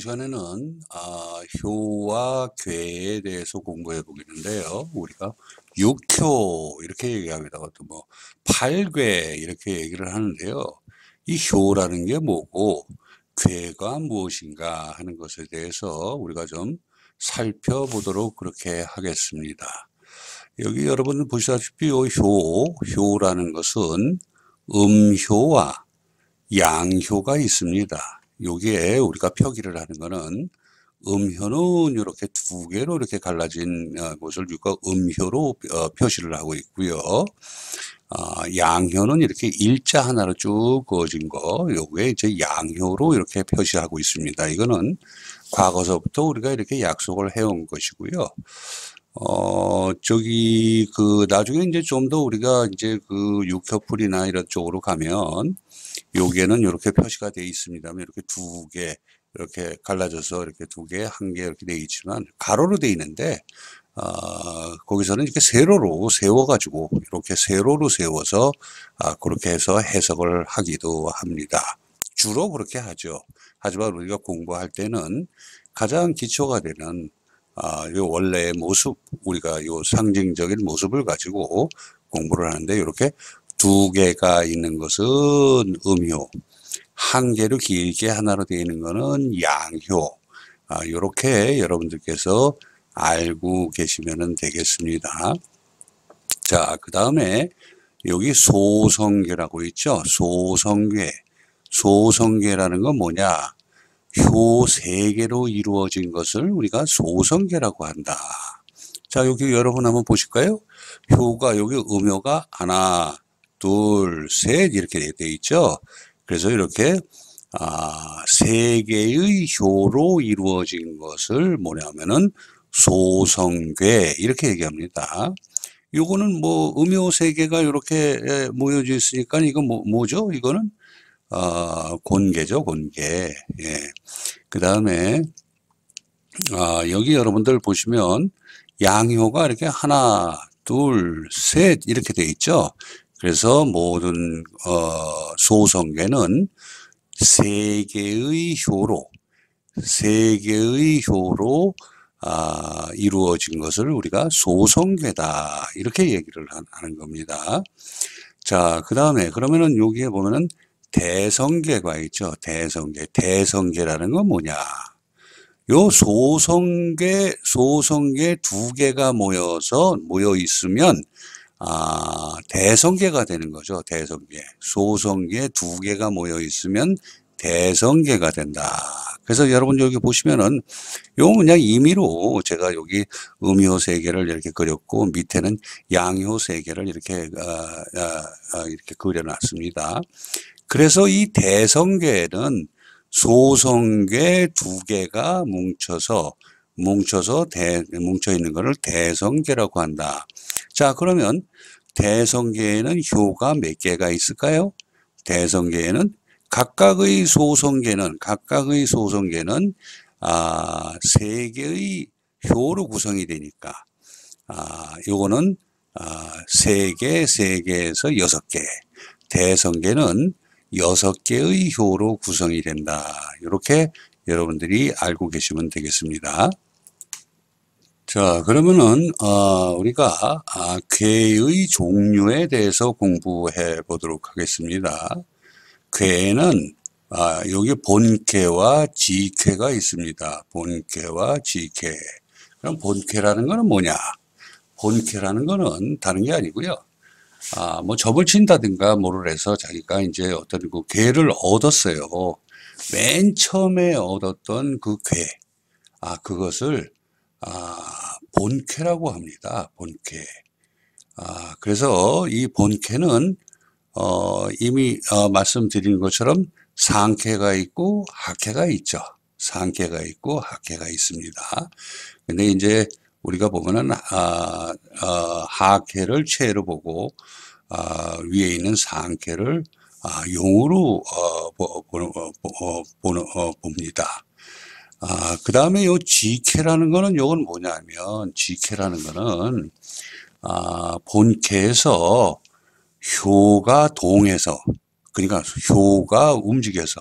시간에는 효와 괴에 대해서 공부해 보겠는데요. 우리가 육효 이렇게 얘기합니다. 또 뭐 팔괴 이렇게 얘기를 하는데요. 이 효라는 게 뭐고 괴가 무엇인가 하는 것에 대해서 우리가 좀 살펴보도록 그렇게 하겠습니다. 여기 여러분 보시다시피 요 효라는 것은 음효와 양효가 있습니다. 여기에 우리가 표기를 하는 거는 음효는 이렇게 두 개로 이렇게 갈라진 것을 우리가 음효로 표시를 하고 있고요. 양효는 이렇게 일자 하나로 쭉 그어진 거, 요게 이제 양효로 이렇게 표시하고 있습니다. 이거는 과거서부터 우리가 이렇게 약속을 해온 것이고요. 나중에 이제 좀 더 우리가 이제 그 육효풀이나 이런 쪽으로 가면 여기에는 이렇게 표시가 되어 있습니다만 이렇게 두 개, 이렇게 갈라져서 이렇게 두 개, 한 개 이렇게 되어 있지만 가로로 되어 있는데, 거기서는 이렇게 세로로 세워가지고 이렇게 세로로 세워서 그렇게 해서 해석을 하기도 합니다. 주로 그렇게 하죠. 하지만 우리가 공부할 때는 가장 기초가 되는 요 원래의 모습, 우리가 요 상징적인 모습을 가지고 공부를 하는데 이렇게 두 개가 있는 것은 음효, 한 개로 길게 하나로 되어 있는 것은 양효. 이렇게 여러분들께서 알고 계시면 되겠습니다. 자, 그 다음에 여기 소성괴라고 있죠. 소성괴. 소성괴라는 건 뭐냐? 효 세 개로 이루어진 것을 우리가 소성괴라고 한다. 자, 여기 여러분 한번 보실까요? 효가, 여기 음효가 하나, 둘, 셋 이렇게 되어 있죠. 그래서 이렇게 세 개의 효로 이루어진 것을 뭐냐면은 소성괴 이렇게 얘기합니다. 요거는 뭐 음효 세 개가 이렇게 모여져 있으니까 이건 뭐죠? 이거는 곤괴죠, 곤괴. 예. 그 다음에 여기 여러분들 보시면 양효가 이렇게 하나, 둘, 셋 이렇게 돼 있죠. 그래서 모든 소성괴는 세 개의 효로 이루어진 것을 우리가 소성괴다 이렇게 얘기를 하는 겁니다. 자, 그 다음에 그러면은 여기에 보면은 대성괴가 있죠. 대성괴라는 건 뭐냐? 요 소성괴 두 개가 모여 있으면 대성괴가 되는 거죠. 대성괴. 소성괴 두 개가 모여 있으면 대성괴가 된다. 그래서 여러분 여기 보시면은 요 그냥 임의로 제가 여기 음효 세 개를 이렇게 그렸고 밑에는 양효 세 개를 이렇게 이렇게 그려놨습니다. 그래서 이 대성괴는 소성괴 두 개가 뭉쳐 있는 것을 대성괴라고 한다. 자, 그러면 대성괴에는 효가 몇 개가 있을까요? 대성괴에는 각각의 소성괴는 세 개의 효로 구성이 되니까 요거는 세 개에서 6개. 대성괴는 6개의 효로 구성이 된다. 이렇게 여러분들이 알고 계시면 되겠습니다. 자, 그러면은 우리가 괴의 종류에 대해서 공부해 보도록 하겠습니다. 괴는 여기 본괴와 지괴가 있습니다. 본괴와 지괴. 그럼 본괴라는 거는 뭐냐? 본괴라는 거는 다른 게 아니고요. 뭐 접을 친다든가 뭐를 해서 자기가 이제 어떤 그 괴를 얻었어요. 맨 처음에 얻었던 그 괴. 그것을 본괴라고 합니다. 본괴. 그래서 이 본괴는 이미 말씀드린 것처럼 상괴가 있고 하괴가 있죠. 상괴가 있고 하괴가 있습니다. 근데 이제 우리가 보면은 하괴를 최로 보고 위에 있는 상괴를 용으로 봅니다. 그 다음에 요 지괴라는 거는 요건 뭐냐면 지괴라는 거는 본캐에서 효가 동해서, 그러니까 효가 움직여서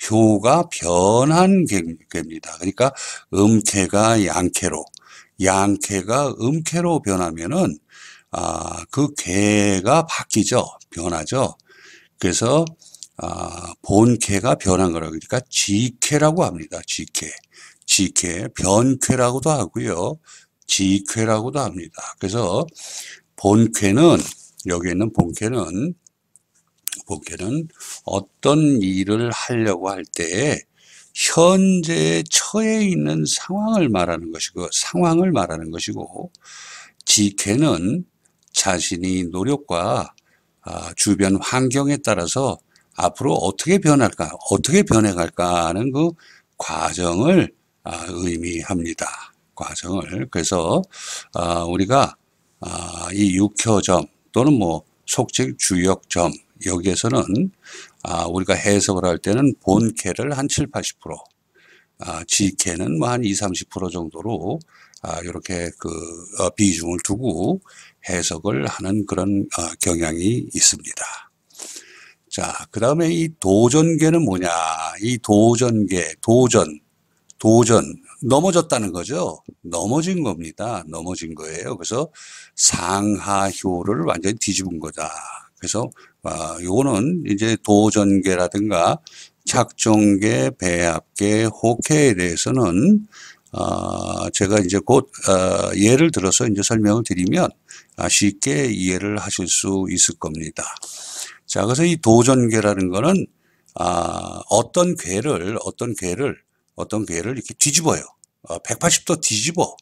효가 변한 괴입니다. 그러니까 음캐가 양캐로, 양캐가 음캐로 변하면은 그 괴가 바뀌죠. 변하죠. 그래서 본캐가 변한 거라고. 그러니까 지캐라고 합니다. 지캐. 지캐, 변캐라고도 하고요. 지캐라고도 합니다. 그래서 본캐는, 여기 있는 본캐는 어떤 일을 하려고 할 때 현재 처해 있는 상황을 말하는 것이고, 지캐는 자신이 노력과 주변 환경에 따라서 앞으로 어떻게 변해갈까 하는 그 과정을 의미합니다. 과정을. 그래서 우리가 이 육효점 또는 뭐 속책 주역점, 여기에서는 우리가 해석을 할 때는 본캐를 한 7, 80%, 지캐는 뭐 한 2, 30% 정도로 이렇게 비중을 두고 해석을 하는 그런 경향이 있습니다. 자, 그 다음에 이 도전계는 뭐냐? 이 도전계, 도전, 넘어졌다는 거죠. 넘어진 겁니다. 넘어진 거예요. 그래서 상하효를 완전히 뒤집은 거다. 그래서 요거는 이제 도전계라든가 착종계, 배합계, 호계에 대해서는 제가 이제 곧 예를 들어서 이제 설명을 드리면 쉽게 이해를 하실 수 있을 겁니다. 자, 그래서 이 도전계라는 거는 어떤 괴를 이렇게 뒤집어요. 180도 뒤집어.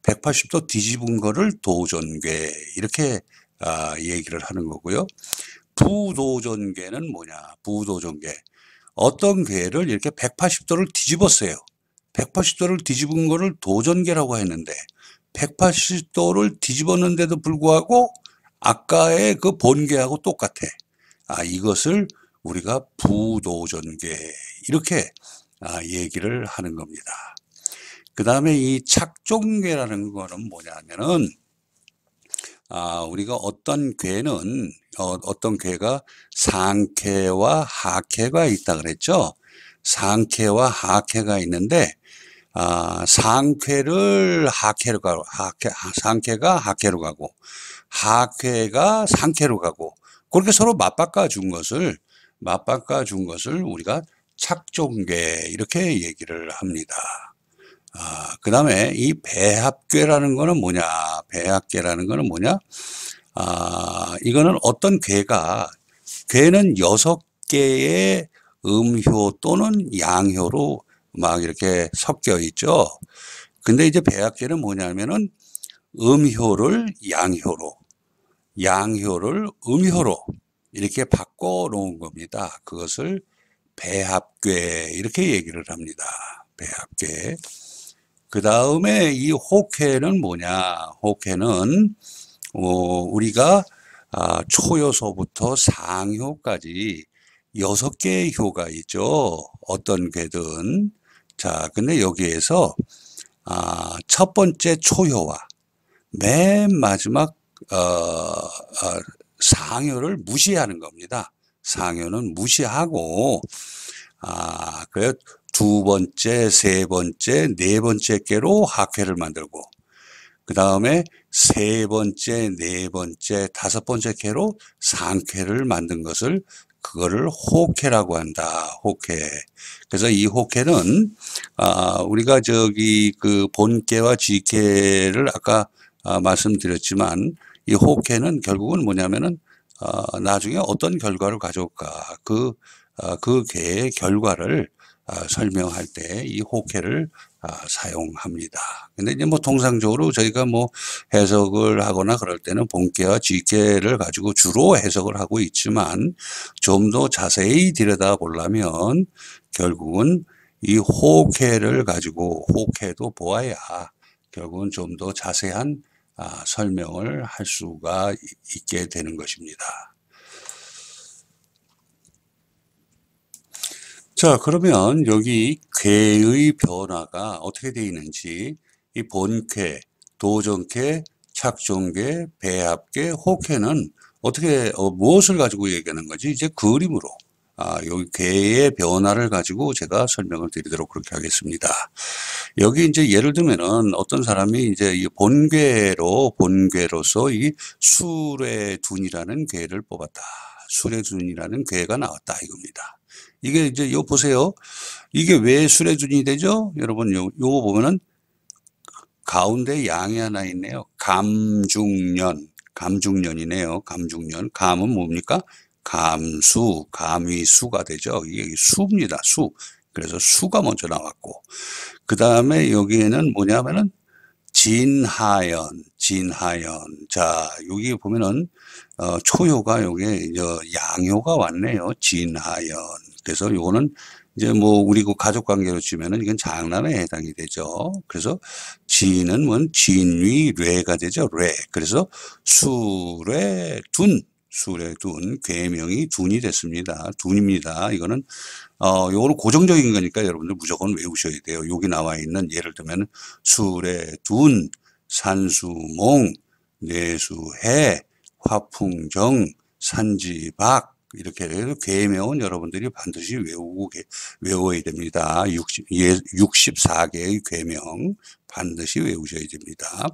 180도 뒤집은 거를 도전괴 이렇게 얘기를 하는 거고요. 부도전괴는 뭐냐? 부도전괴. 어떤 괴를 이렇게 180도를 뒤집었어요. 180도를 뒤집은 거를 도전괴라고 했는데 180도를 뒤집었는데도 불구하고 아까의 그 본괴하고 똑같아. 이것을 우리가 부도전괴 이렇게 얘기를 하는 겁니다. 그 다음에 이 착종괴라는 거는 뭐냐면은 우리가 어떤 괴가 상캐와 하캐가 있다 그랬죠. 상캐와 하캐가 있는데 상캐를 하캐로 가고 상캐가 하캐로 가고 하캐가 상캐로 가고 그렇게 서로 맞바꿔 준 것을 우리가 착종괴 이렇게 얘기를 합니다. 그 다음에 이 배합괴라는 거는 뭐냐? 배합괴라는 거는 뭐냐? 이거는 어떤 괴는 6개의 음효 또는 양효로 막 이렇게 섞여 있죠. 근데 이제 배합괴는 뭐냐면은 음효를 양효로, 양효를 음효로 이렇게 바꿔 놓은 겁니다. 그것을 배합괴 이렇게 얘기를 합니다. 배합괴. 그 다음에 이 호캐는 뭐냐? 호캐는 우리가 초요소부터 상효까지 6개의 효가 있죠. 어떤 괴든. 자, 근데 여기에서 첫 번째 초효와 맨 마지막 상효를 무시하는 겁니다. 상효는 무시하고 그 두 번째, 세 번째, 네 번째 께로 하캐를 만들고 그 다음에 세 번째, 네 번째, 다섯 번째 께로 상캐를 만든 것을 그거를 호캐라고 한다. 호캐. 그래서 이 호캐는 우리가 그 본캐와 지캐를 아까 말씀드렸지만 이 호캐는 결국은 뭐냐면은 나중에 어떤 결과를 가져올까 그 괴의 결과를 설명할 때 이 호캐를 사용합니다. 근데 이제 뭐 통상적으로 저희가 뭐 해석을 하거나 그럴 때는 본캐와 지캐를 가지고 주로 해석을 하고 있지만 좀 더 자세히 들여다 보려면 결국은 이 호캐를 가지고 호캐도 보아야 결국은 좀 더 자세한 설명을 할 수가 있게 되는 것입니다. 자, 그러면 여기 괴의 변화가 어떻게 되어 있는지 이 본괴, 도전괴, 착종괴, 배합괴, 호괴는 어떻게 무엇을 가지고 얘기하는 거지? 이제 그림으로 여기 괴의 변화를 가지고 제가 설명을 드리도록 그렇게 하겠습니다. 여기 이제 예를 들면은 어떤 사람이 이제 이 본괴로서 이 수레둔이라는 괴를 뽑았다. 수레둔이라는 괴가 나왔다 이겁니다. 이게 이제 요 보세요. 이게 왜 수레둔이 되죠? 여러분 요거 보면은 가운데 양이 하나 있네요. 감중년이네요. 감중년. 감은 뭡니까? 감수, 감이 수가 되죠. 이게 수입니다. 수. 그래서 수가 먼저 나왔고, 그 다음에 여기에는 뭐냐면은 진하연. 자, 여기 보면은 초효가 여기에 양효가 왔네요. 진하연. 그래서 요거는 이제 뭐 우리 그 가족 관계로 치면은 이건 장남에 해당이 되죠. 그래서 진은 뭔 진위례가 되죠. 례. 그래서 수레둔. 괴명이 둔이 됐습니다. 둔입니다. 이거는 요거는 고정적인 거니까 여러분들 무조건 외우셔야 돼요. 여기 나와 있는 예를 들면 수레둔, 산수몽, 뇌수해, 화풍정, 산지박 이렇게 해서 괴명은 여러분들이 반드시 외워야 됩니다. 64개의 괴명 반드시 외우셔야 됩니다.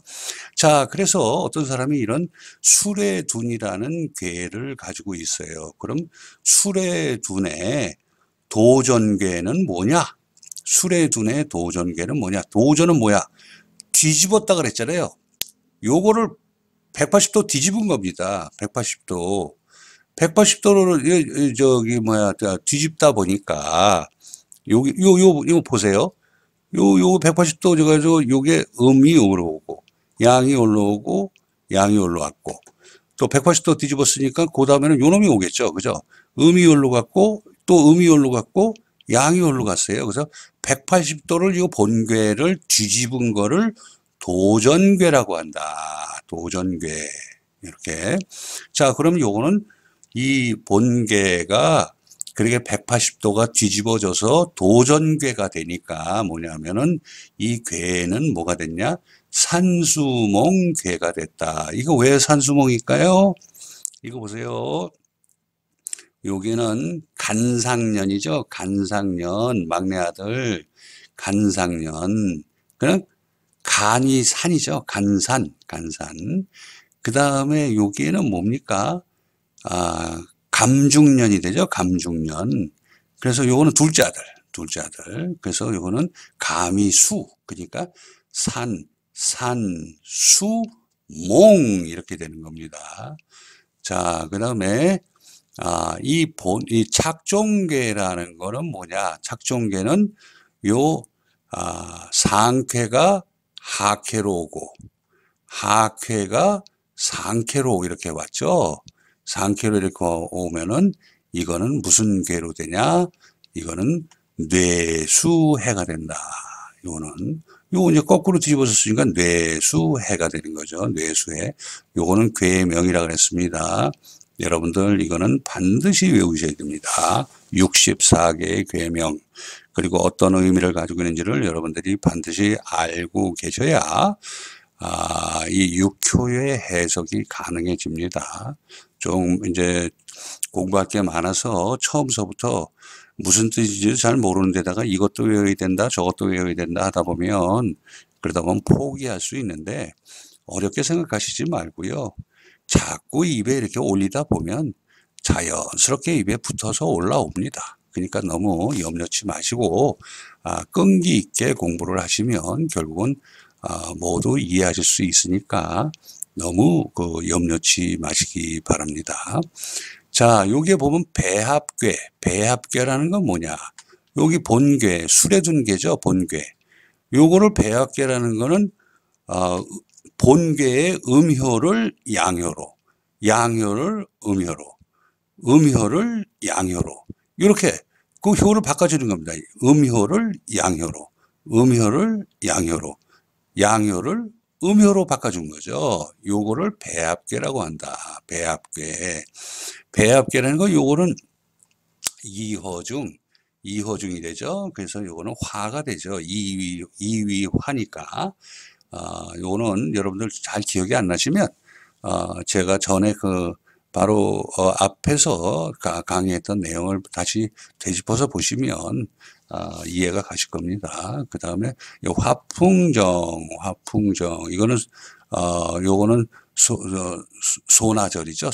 자, 그래서 어떤 사람이 이런 수레둔이라는 괴를 가지고 있어요. 그럼 수레둔의 도전괴는 뭐냐? 수레둔의 도전괴는 뭐냐? 도전은 뭐야? 뒤집었다 그랬잖아요. 요거를 180도 뒤집은 겁니다. 180도. 180도를 뒤집다 보니까 요거 보세요. 요 180도 저가지고 요게 음이 올라오고 양이 올라오고 양이 올라왔고 또 180도 뒤집었으니까 그 다음에는 요 놈이 오겠죠. 그죠? 음이 올라갔고 또 음이 올라갔고 양이 올라갔어요. 그래서 180도를 이 본괴를 뒤집은 거를 도전괴라고 한다. 도전괴. 이렇게. 자, 그럼 요거는 이 본괴가 그렇게 180도가 뒤집어져서 도전괴가 되니까 뭐냐면은 이 괴는 뭐가 됐냐? 산수몽괴가 됐다. 이거 왜 산수몽일까요? 이거 보세요. 여기는 간상년이죠. 간상년, 막내 아들, 간상년. 그냥 간이 산이죠. 간산. 그 다음에 여기에는 뭡니까? 감중년이 되죠. 감중년. 그래서 요거는 둘째 아들. 그래서 요거는 감이 수. 그러니까 수, 몽. 이렇게 되는 겁니다. 자, 그 다음에 이 착종괴라는 거는 뭐냐? 착종괴는 상쾌가 하쾌로 오고, 하쾌가 상쾌로 이렇게 왔죠? 상쾌로 이렇게 오면은 이거는 무슨 괴로 되냐? 이거는 뇌수해가 된다. 요거 이제 거꾸로 뒤집어졌으니까 뇌수해가 되는 거죠. 뇌수해. 요거는 괴명이라고 그랬습니다. 여러분들 이거는 반드시 외우셔야 됩니다. 64개의 괴명 그리고 어떤 의미를 가지고 있는지를 여러분들이 반드시 알고 계셔야 이 육효의 해석이 가능해집니다. 좀 이제 공부할 게 많아서 처음서부터 무슨 뜻인지 잘 모르는 데다가 이것도 외워야 된다 저것도 외워야 된다 하다 보면 그러다 보면 포기할 수 있는데 어렵게 생각하시지 말고요. 자꾸 입에 이렇게 올리다 보면 자연스럽게 입에 붙어서 올라옵니다. 그러니까 너무 염려치 마시고 끈기 있게 공부를 하시면 결국은 모두 이해하실 수 있으니까 너무 염려치 마시기 바랍니다. 자, 여기에 보면 배합괴라는 건 뭐냐? 여기 본괴, 수레둔괴죠, 본괴. 요거를 배합괴라는 거는 본괴의 음효를 양효로, 양효를 음효를 양효로 이렇게 그 효를 바꿔주는 겁니다. 음효를 양효로, 양효를 음효로 바꿔준 거죠. 요거를 배합괴라고 한다. 배합괴라는 거 요거는 이허중이 되죠. 그래서 요거는 화가 되죠. 이위화니까. 요거는 여러분들 잘 기억이 안 나시면 제가 전에 바로 앞에서 강의했던 내용을 다시 되짚어서 보시면 이해가 가실 겁니다. 그 다음에 화풍정 이거는 요거는 소나절이죠.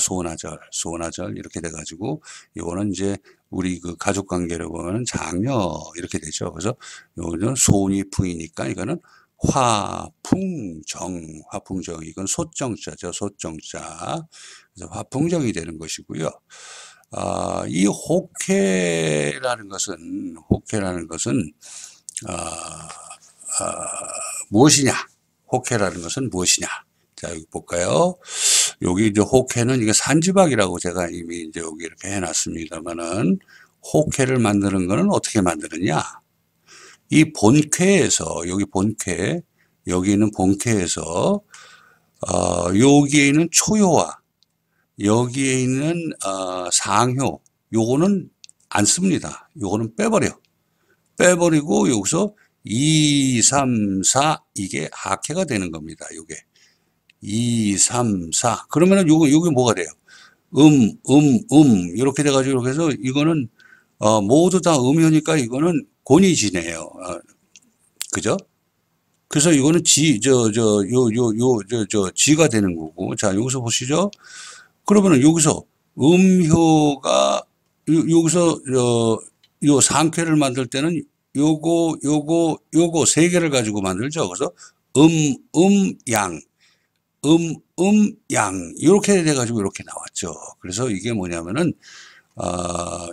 소나절 이렇게 돼가지고 요거는 이제 우리 그 가족 관계를 보면 장녀 이렇게 되죠. 그래서 요거는 소니 풍이니까 이거는 화풍정 이건 소정자죠. 소정자. 그래서 화풍정이 되는 것이고요. 이 혹해라는 것은 무엇이냐? 혹해라는 것은 무엇이냐? 자, 여기 볼까요? 여기 이제 혹해는 이게 산지박이라고 제가 이미 이제 여기 이렇게 해놨습니다만은 혹해를 만드는 거는 어떻게 만드느냐? 이 본쾌에서 여기 있는 본쾌에서 여기에 있는 초효와 여기에 있는 상효 요거는 안 씁니다. 요거는 빼버리고 여기서 2, 3, 4 이게 하캐가 되는 겁니다. 요게 2, 3, 4 그러면은 요게 뭐가 돼요? 이렇게 돼가지고 이렇게 해서 이거는 모두 다 음효니까 이거는 곤이지네요. 그죠? 그래서 이거는 지가 되는 거고. 자, 여기서 보시죠. 그러면은 여기서 음효가, 여기서, 요 상쾌를 만들 때는 요거 세 개를 가지고 만들죠. 그래서 양, 양. 이렇게 돼가지고 이렇게 나왔죠. 그래서 이게 뭐냐면은,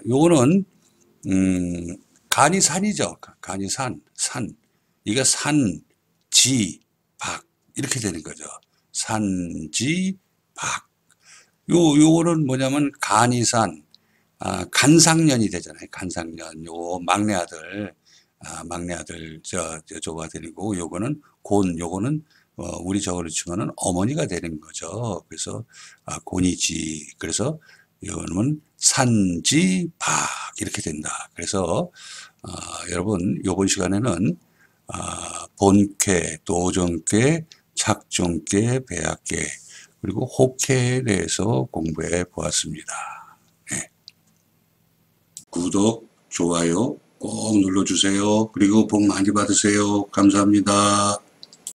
요거는, 간이 산이죠. 간이 산. 이게 산, 지, 박. 이렇게 되는 거죠. 산, 지, 박. 요거는 뭐냐면 간이 산, 간상년이 되잖아요. 간상년. 요 막내 아들, 저거가 되는 거고, 요거는 요거는 우리 저거로 치면은 어머니가 되는 거죠. 그래서 곤이지. 그래서 이거는 산지박 이렇게 된다. 그래서 여러분 요번 시간에는 본쾌, 도정쾌, 착종쾌, 배학쾌 그리고 혹쾌에 대해서 공부해 보았습니다. 네. 구독, 좋아요 꼭 눌러주세요. 그리고 복 많이 받으세요. 감사합니다.